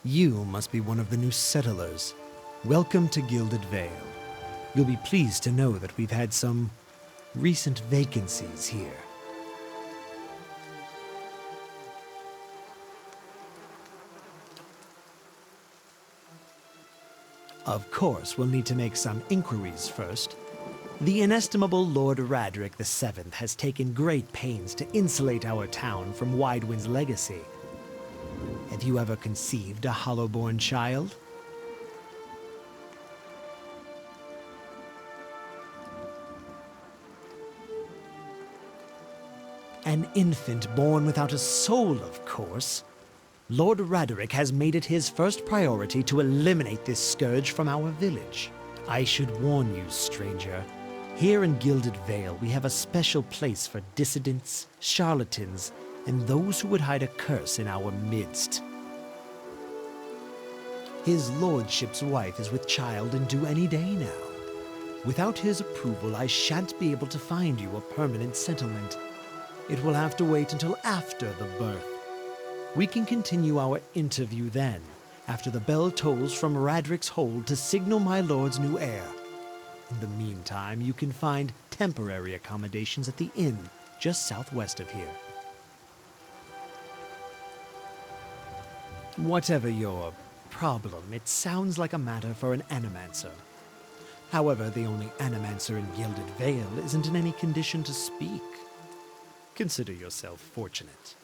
You must be one of the new settlers. Welcome to Gilded Vale. You'll be pleased to know that we've had some recent vacancies here. Of course, we'll need to make some inquiries first. The inestimable Lord Radric VII has taken great pains to insulate our town from Widewind's legacy. Have you ever conceived a Hollowborn child? An infant born without a soul, of course. Lord Radric has made it his first priority to eliminate this scourge from our village. I should warn you, stranger. Here in Gilded Vale, we have a special place for dissidents, charlatans, and those who would hide a curse in our midst. His lordship's wife is with child and due any day now. Without his approval, I shan't be able to find you a permanent settlement. It will have to wait until after the birth. We can continue our interview then, after the bell tolls from Radric's hold to signal my lord's new heir. In the meantime, you can find temporary accommodations at the inn just southwest of here. Whatever your problem, it sounds like a matter for an animancer. However, the only animancer in Gilded Vale isn't in any condition to speak. Consider yourself fortunate.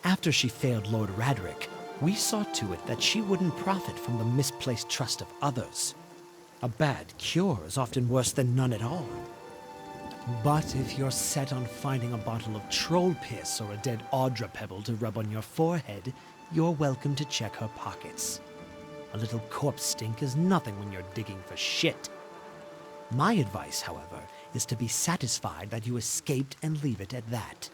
After she failed Lord Radric, we saw to it that she wouldn't profit from the misplaced trust of others. A bad cure is often worse than none at all. But if you're set on finding a bottle of troll piss or a dead Audra pebble to rub on your forehead, you're welcome to check her pockets. A little corpse stink is nothing when you're digging for shit. My advice, however, is to be satisfied that you escaped and leave it at that.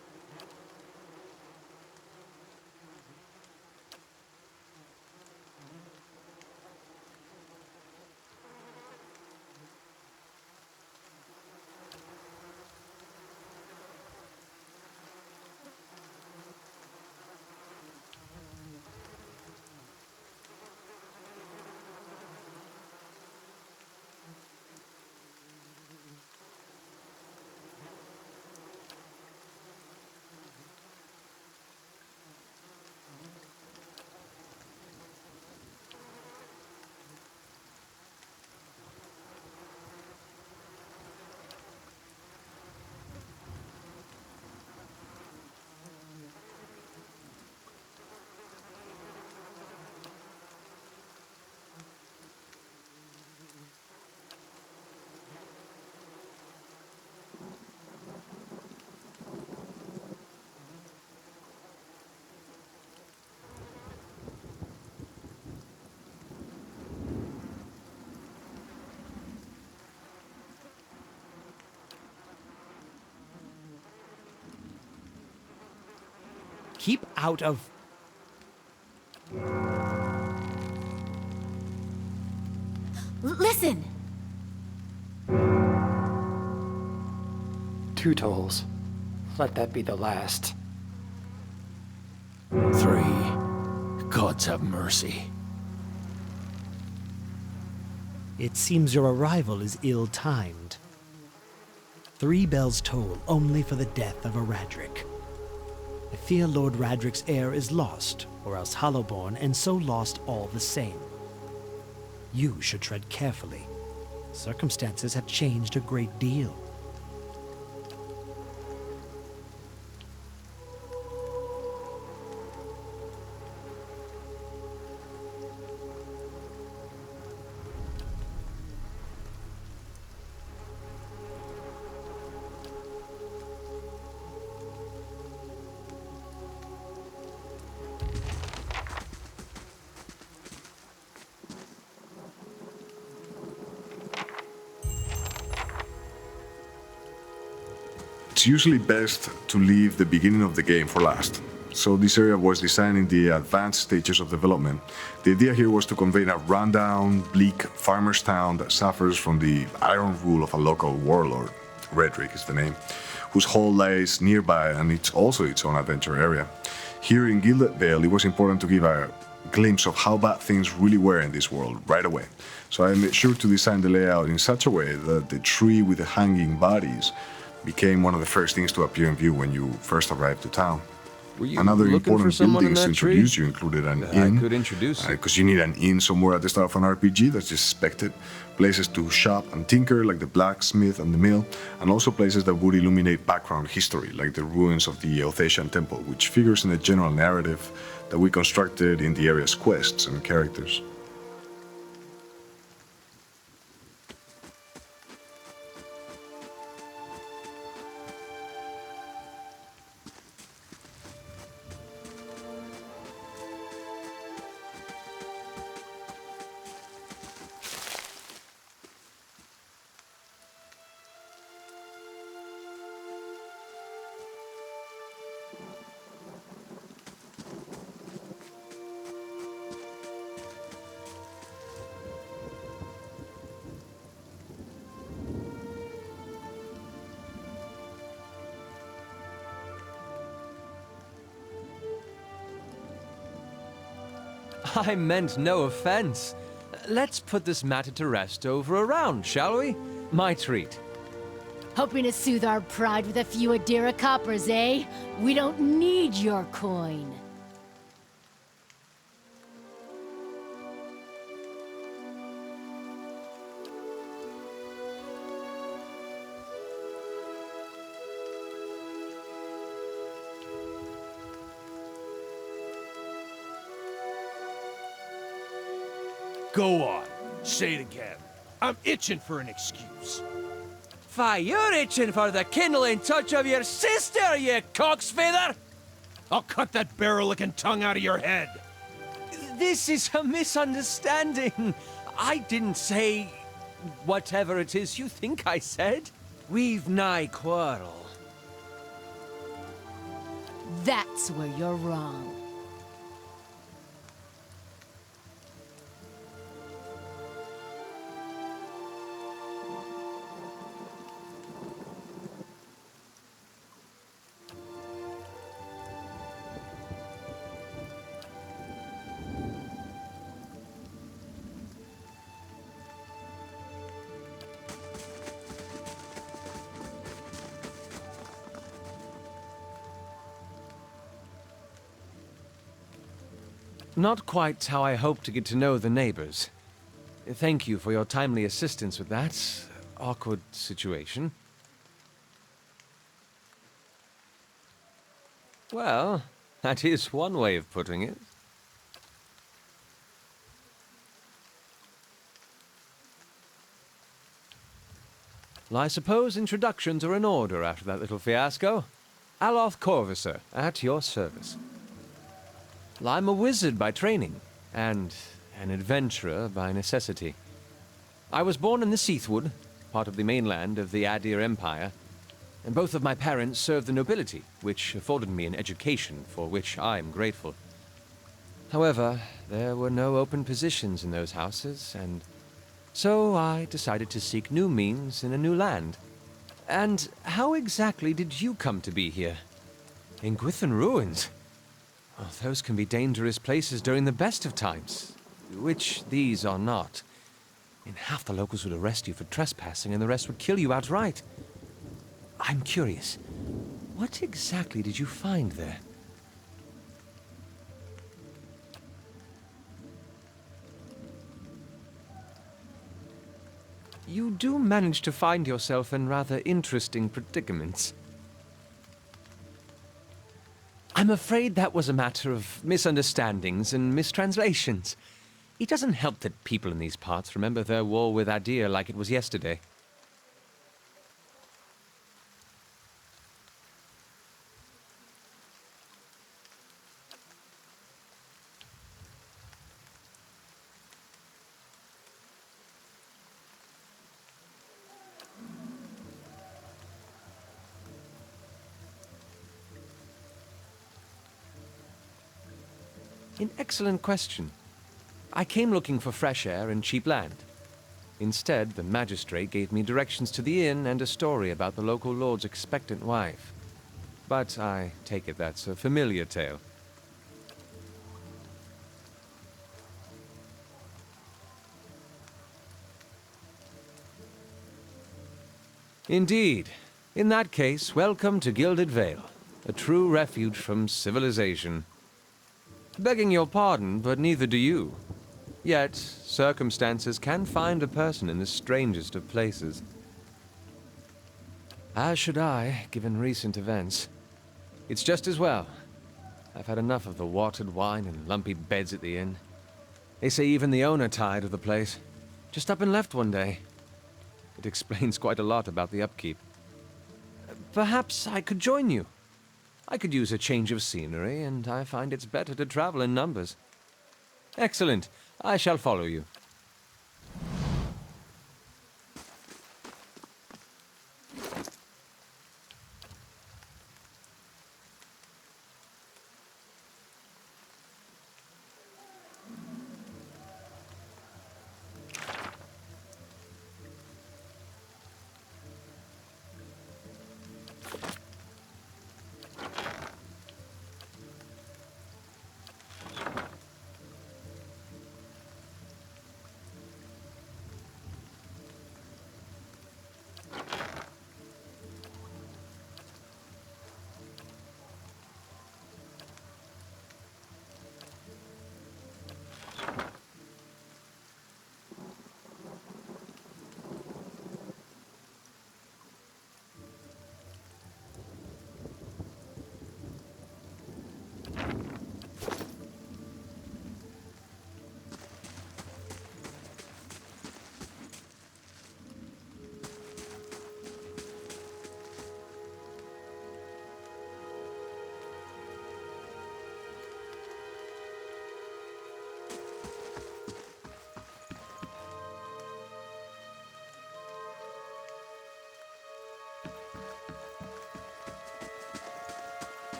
Keep out of... Listen! 2 tolls. Let that be the last. 3. Gods have mercy. It seems your arrival is ill-timed. 3 bells toll only for the death of a Radric. I fear Lord Radric's heir is lost, or else Hollowborn, and so lost all the same. You should tread carefully. Circumstances have changed a great deal. It's usually best to leave the beginning of the game for last. So this area was designed in the advanced stages of development. The idea here was to convey a rundown, bleak farmer's town that suffers from the iron rule of a local warlord, Redrick is the name, whose hall lies nearby and it's also its own adventure area. Here in Gilded Vale, it was important to give a glimpse of how bad things really were in this world right away. So I made sure to design the layout in such a way that the tree with the hanging bodies became one of the first things to appear in view when you first arrived to town. Were you Another looking for important someone in buildings to that tree? introduce you included an I inn. could introduce you. Because you need an inn somewhere at the start of an RPG, that's just expected. Places to shop and tinker, like the blacksmith and the mill, and also places that would illuminate background history, like the ruins of the Othasian temple, which figures in the general narrative that we constructed in the area's quests and characters. I meant no offense. Let's put this matter to rest over a round, shall we? My treat. Hoping to soothe our pride with a few Adira coppers, eh? We don't need your coin. Go on. Say it again. I'm itching for an excuse. Fie, you're itching for the kindling touch of your sister, you cocksfeather! I'll cut that barrel-licking tongue out of your head. This is a misunderstanding. I didn't say whatever it is you think I said. We've nigh quarrel. That's where you're wrong. Not quite how I hoped to get to know the neighbors. Thank you for your timely assistance with that awkward situation. Well, that is one way of putting it. Well, I suppose introductions are in order after that little fiasco. Aloth Corvusser, at your service. Well, I'm a wizard by training, and an adventurer by necessity. I was born in the Seathwood, part of the mainland of the Adir Empire, and both of my parents served the nobility, which afforded me an education for which I am grateful. However, there were no open positions in those houses, and so I decided to seek new means in a new land. And how exactly did you come to be here? In Gwithan Ruins? Oh, those can be dangerous places during the best of times, which these are not. And half the locals would arrest you for trespassing, and the rest would kill you outright. I'm curious, what exactly did you find there? You do manage to find yourself in rather interesting predicaments. I'm afraid that was a matter of misunderstandings and mistranslations. It doesn't help that people in these parts remember their war with Adir like it was yesterday. An excellent question. I came looking for fresh air and cheap land. Instead, the magistrate gave me directions to the inn and a story about the local lord's expectant wife. But I take it that's a familiar tale. Indeed. In that case, welcome to Gilded Vale, a true refuge from civilization. Begging your pardon, but neither do you. Yet, circumstances can find a person in the strangest of places. As should I, given recent events. It's just as well. I've had enough of the watered wine and lumpy beds at the inn. They say even the owner tired of the place. Just up and left one day. It explains quite a lot about the upkeep. Perhaps I could join you. I could use a change of scenery, and I find it's better to travel in numbers. Excellent. I shall follow you.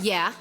Yeah?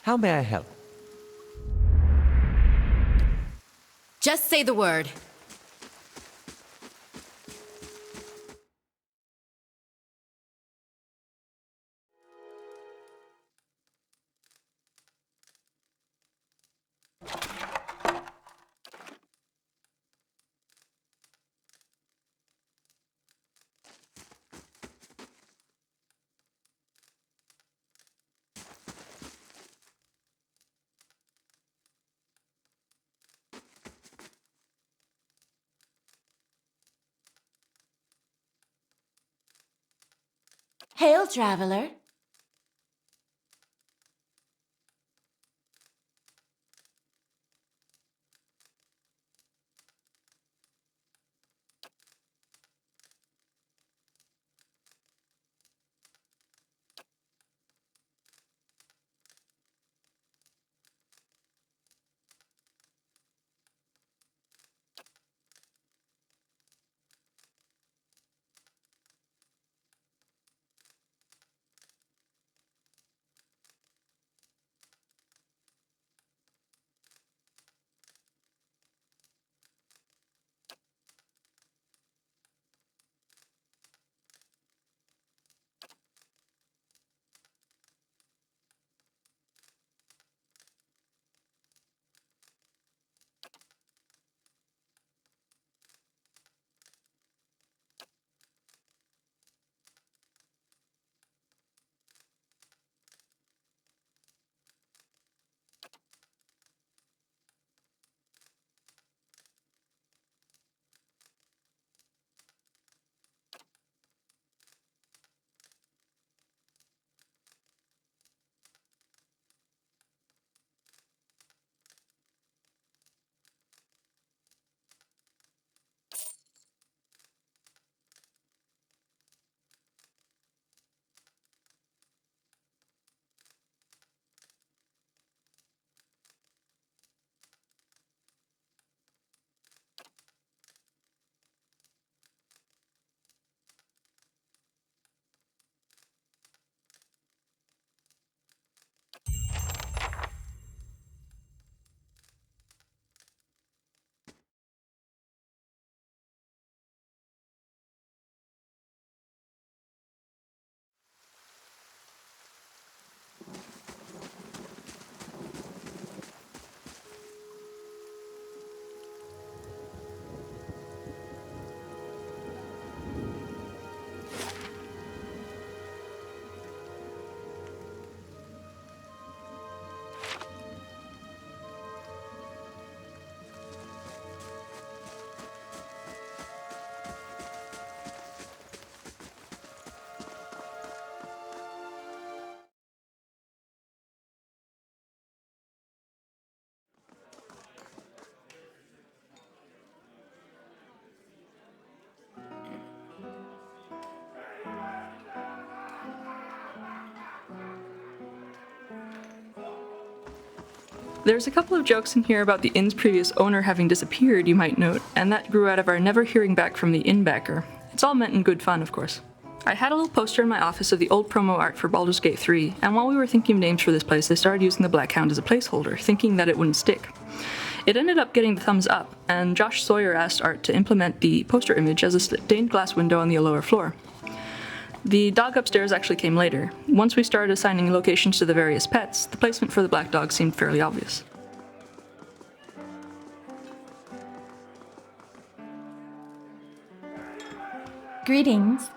How may I help? Just say the word. Hail, traveler. There's a couple of jokes in here about the inn's previous owner having disappeared, you might note, and that grew out of our never hearing back from the inn backer. It's all meant in good fun, of course. I had a little poster in my office of the old promo art for Baldur's Gate 3, and while we were thinking of names for this place, they started using the Black Hound as a placeholder, thinking that it wouldn't stick. It ended up getting the thumbs up, and Josh Sawyer asked Art to implement the poster image as a stained glass window on the lower floor. The dog upstairs actually came later. Once we started assigning locations to the various pets, the placement for the black dog seemed fairly obvious. Greetings.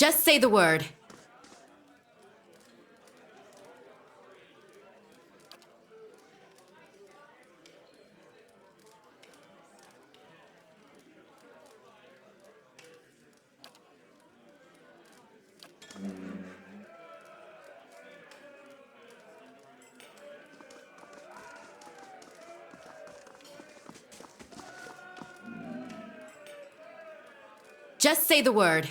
Just say the word. Just say the word.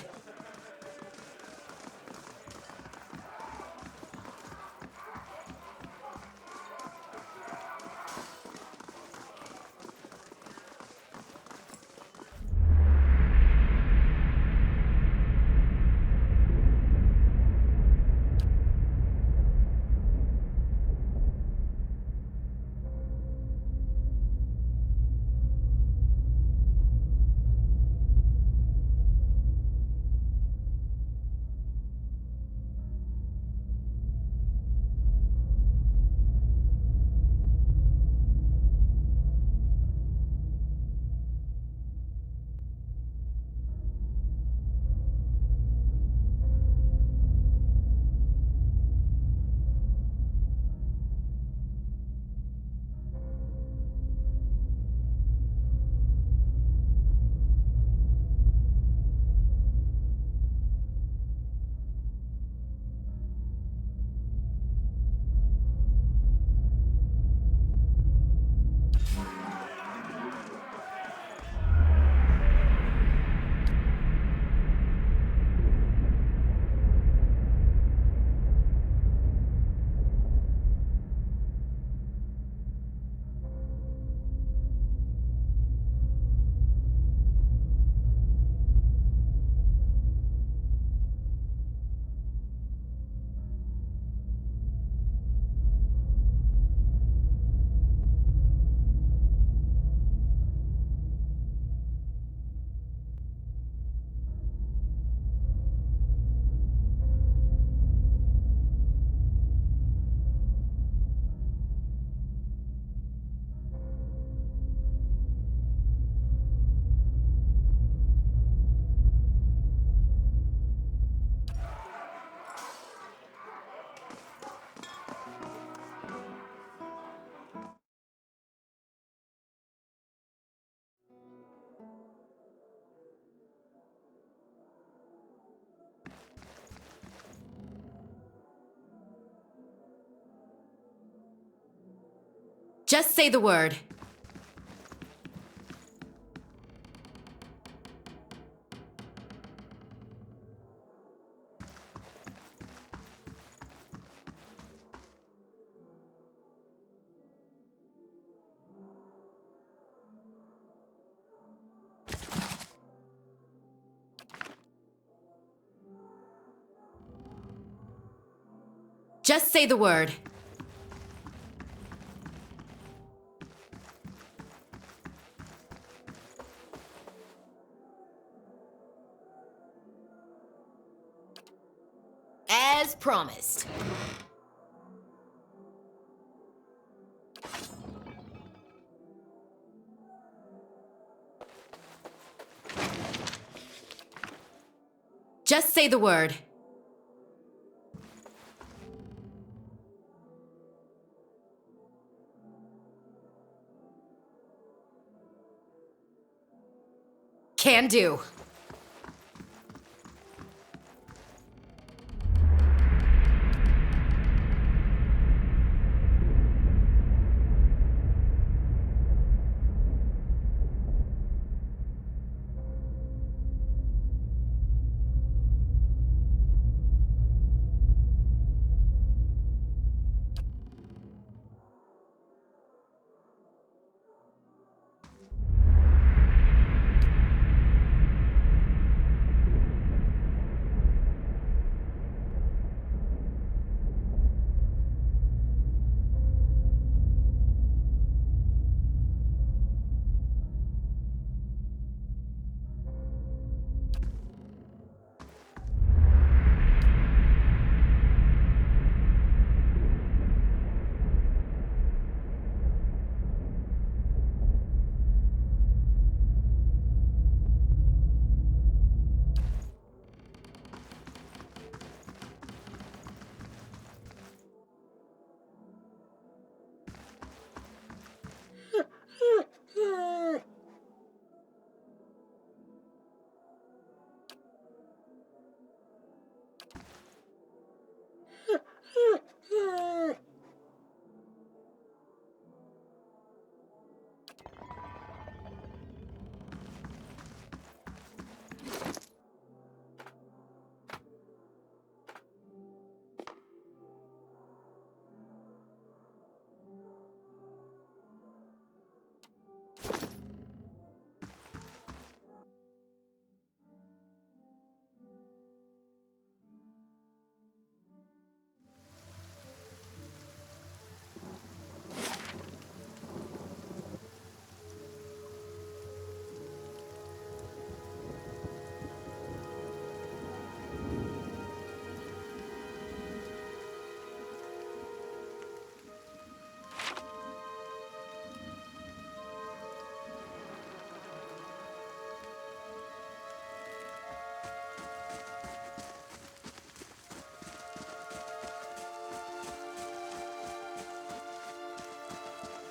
Just say the word. Just say the word. As promised. Just say the word. Can do.